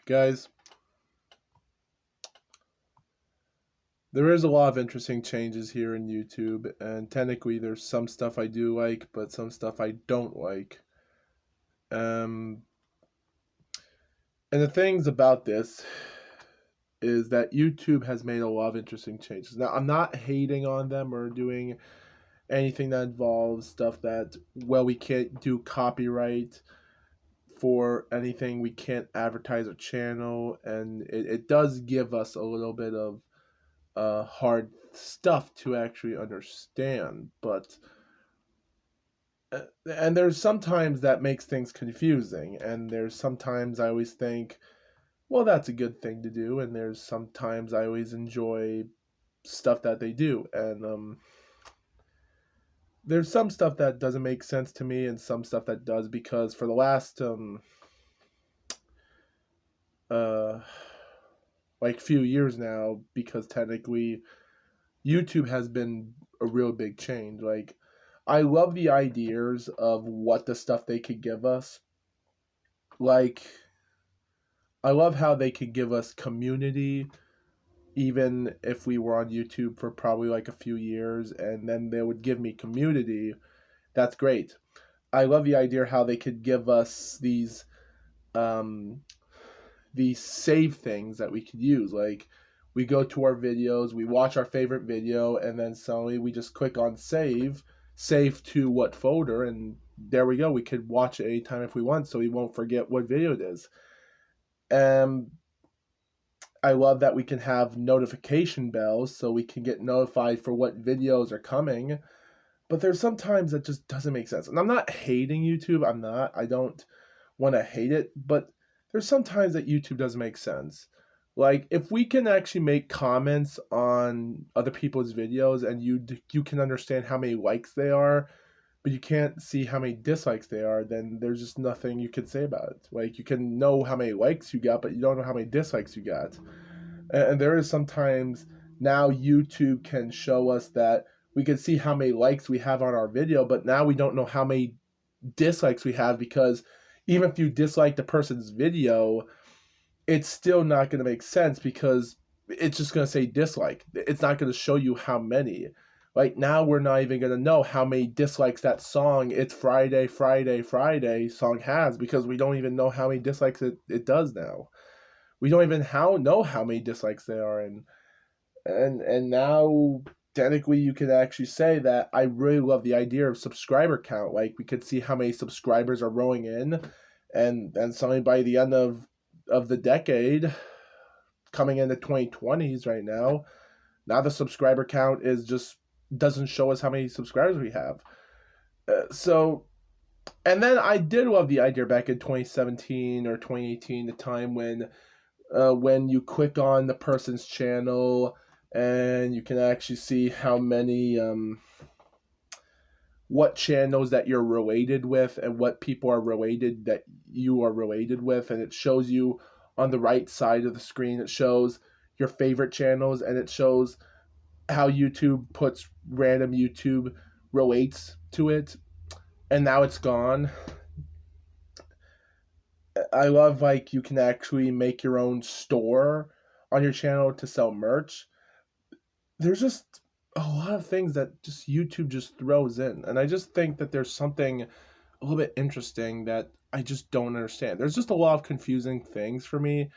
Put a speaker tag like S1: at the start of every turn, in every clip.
S1: Guys, there is a lot of interesting changes here in YouTube, and technically there's some stuff I do like, but some stuff I don't like. Um, and the things about this is that YouTube has made a lot of interesting changes. Now, I'm not hating on them or doing anything that involves stuff that, well, we can't do copyright for anything, we can't advertise a channel, and it does give us a little bit of hard stuff to actually understand, but and there's sometimes that makes things confusing, and there's sometimes I always think, well, that's a good thing to do, and there's sometimes I always enjoy stuff that they do, and there's some stuff that doesn't make sense to me and some stuff that does, because for the last uh like few years now, because technically YouTube has been a real big change. Like, I love the ideas of what the stuff they could give us. Like, I love how they could give us community, even if we were on YouTube for probably like a few years, and then they would give me community. That's great. I love the idea how they could give us um, these save things that we could use. Like, we go to our videos, we watch our favorite video, and then suddenly we just click on save to what folder, and there we go. We could watch it anytime if we want, so we won't forget what video it is. I love that we can have notification bells so we can get notified for what videos are coming. But there's sometimes that just doesn't make sense. And I'm not hating YouTube. I don't want to hate it, but there's sometimes that YouTube doesn't make sense. Like, if we can actually make comments on other people's videos and you can understand how many likes they are, but you can't see how many dislikes they are, then there's just nothing you can say about it. Like, you can know how many likes you got, but you don't know how many dislikes you got. And there is sometimes now YouTube can show us that we can see how many likes we have on our video, but now we don't know how many dislikes we have, because even if you dislike the person's video, it's still not going to make sense, because it's just going to say dislike. It's not going to show you how many. Like, now we're not even going to know how many dislikes that song It's Friday, Friday, Friday song has, because we don't even know how many dislikes it does now. We don't even know how many dislikes there are, and now technically you can actually say that I really love the idea of subscriber count. Like, we could see how many subscribers are rolling in, and suddenly by the end of the decade, coming into 2020s right now the subscriber count is just doesn't show us how many subscribers we have. So, and then I did love the idea back in 2017 or 2018, the time when you click on the person's channel and you can actually see how many what channels that you're related with and what people are related that you are related with, and it shows you on the right side of the screen, it shows your favorite channels, and it shows how YouTube puts random YouTube relates to it, and now it's gone. I love, like, you can actually make your own store on your channel to sell merch. There's just a lot of things that just YouTube just throws in, and I just think that there's something a little bit interesting that I just don't understand. There's just a lot of confusing things for me.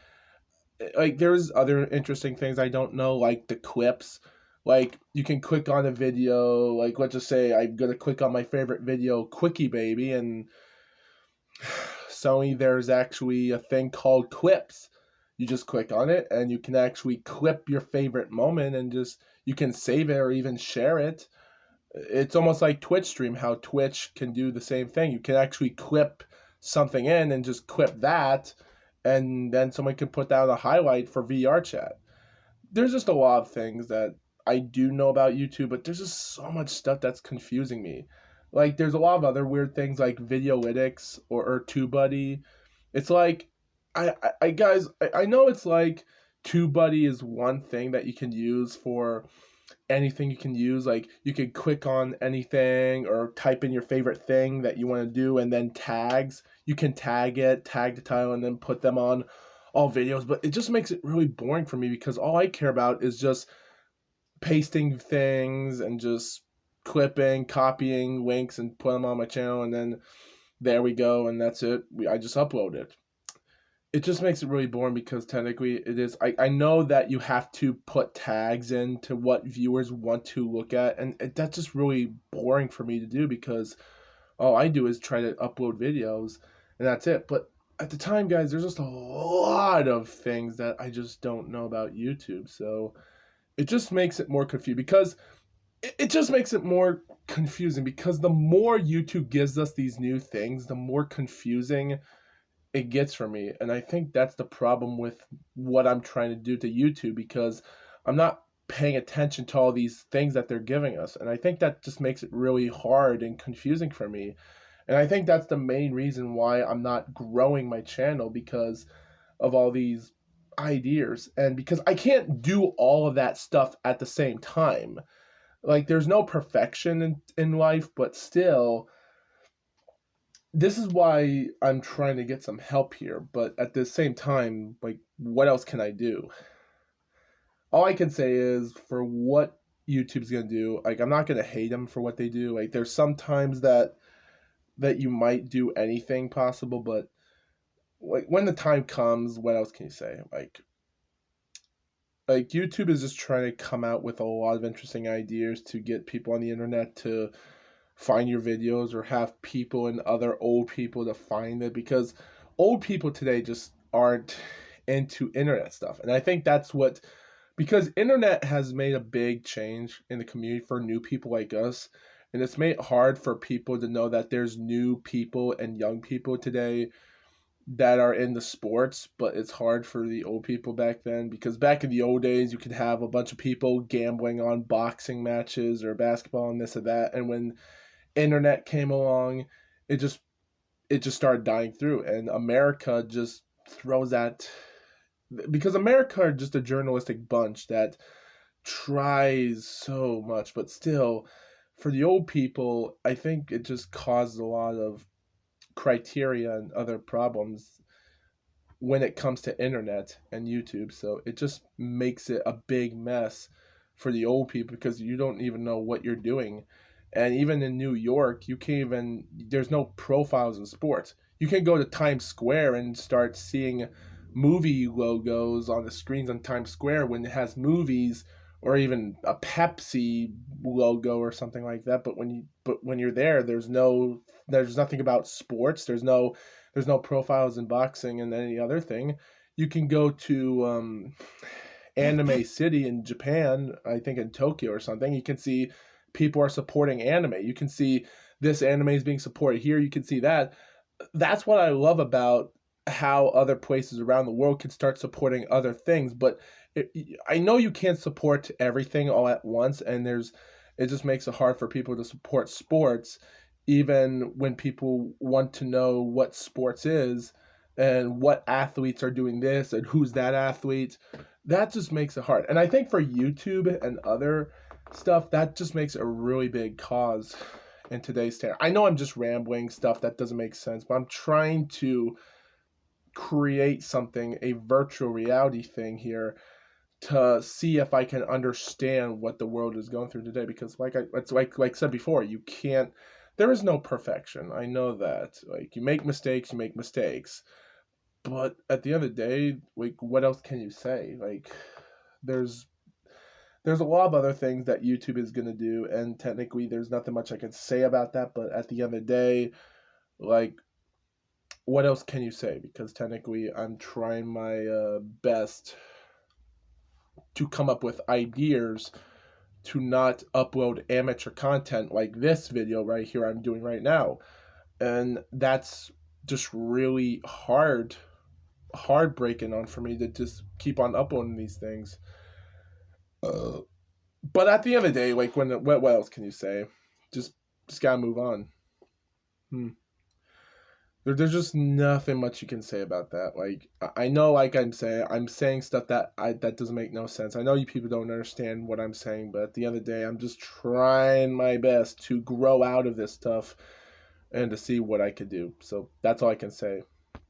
S1: Like, there's other interesting things I don't know, like the clips. Like, you can click on a video, like, let's just say I'm gonna click on my favorite video, Quickie Baby, and suddenly there's actually a thing called clips. You just click on it and you can actually clip your favorite moment, and just you can save it or even share it. It's almost like Twitch stream, how Twitch can do the same thing. You can actually clip something in and just clip that, and then someone can put that on a highlight for VR chat. There's just a lot of things that I do know about YouTube, but there's just so much stuff that's confusing me. Like, there's a lot of other weird things like Videolytics or TubeBuddy. It's like, I guys, I know it's like TubeBuddy is one thing that you can use for anything you can use. Like, you could click on anything or type in your favorite thing that you want to do, and then tags. You can tag it, tag the title, and then put them on all videos, but it just makes it really boring for me because all I care about is just pasting things and just clipping, copying links and put them on my channel, and then there we go, and that's it. I just upload it. It just makes it really boring because technically it is. I know that you have to put tags into what viewers want to look at, and that's just really boring for me to do because all I do is try to upload videos, and that's it. But at the time, guys, there's just a lot of things that I just don't know about YouTube, so it just makes it more confusing because it just makes it more confusing because the more YouTube gives us these new things, the more confusing it gets for me. And I think that's the problem with what I'm trying to do to YouTube because I'm not paying attention to all these things that they're giving us. And I think that just makes it really hard and confusing for me. And I think that's the main reason why I'm not growing my channel because of all these ideas and because I can't do all of that stuff at the same time. Like there's no perfection in life, but still this is why I'm trying to get some help here, but at the same time, like, what else can I do? All I can say is for what YouTube's gonna do, like, I'm not gonna hate them for what they do. Like, there's sometimes that you might do anything possible, but like when the time comes, what else can you say? Like YouTube is just trying to come out with a lot of interesting ideas to get people on the internet to find your videos or have people and other old people to find it because old people today just aren't into internet stuff. And I think that's what because internet has made a big change in the community for new people like us. And it's made it hard for people to know that there's new people and young people today that are in the sports, but it's hard for the old people back then because back in the old days you could have a bunch of people gambling on boxing matches or basketball and this or that. And when internet came along, it just started dying through, and America just throws that because America are just a journalistic bunch that tries so much, but still, for the old people, I think it just causes a lot of criteria and other problems when it comes to internet and YouTube. So it just makes it a big mess for the old people because you don't even know what you're doing. And even in New York, you can't even, there's no profiles in sports. You can go to Times Square and start seeing movie logos on the screens on Times Square when it has movies or even a Pepsi logo or something like that. But when you're there, there's nothing about sports. There's no profiles in boxing and any other thing. You can go to Anime City in Japan, I think in Tokyo or something. You can see people are supporting anime. You can see this anime is being supported here. You can see that. That's what I love about how other places around the world can start supporting other things. But I know you can't support everything all at once, and it just makes it hard for people to support sports, even when people want to know what sports is and what athletes are doing this and who's that athlete. That just makes it hard. And I think for YouTube and other stuff, that just makes a really big cause in today's time. I know I'm just rambling stuff that doesn't make sense, but I'm trying to create something, a virtual reality thing here to see if I can understand what the world is going through today. Because like I said before, you can't. There is no perfection. I know that. Like you make mistakes, but at the end of the day, like what else can you say? Like there's a lot of other things that YouTube is going to do, and technically there's nothing much I can say about that, but at the end of the day, like, what else can you say? Because technically I'm trying my best to come up with ideas to not upload amateur content like this video right here I'm doing right now. And that's just really heartbreaking on for me to just keep on uploading these things. But at the end of the day, like what else can you say? Just gotta move on. There's just nothing much you can say about that. Like I know, like I'm saying stuff that doesn't make no sense. I know you people don't understand what I'm saying, but at the end of the day, I'm just trying my best to grow out of this stuff and to see what I could do. So that's all I can say.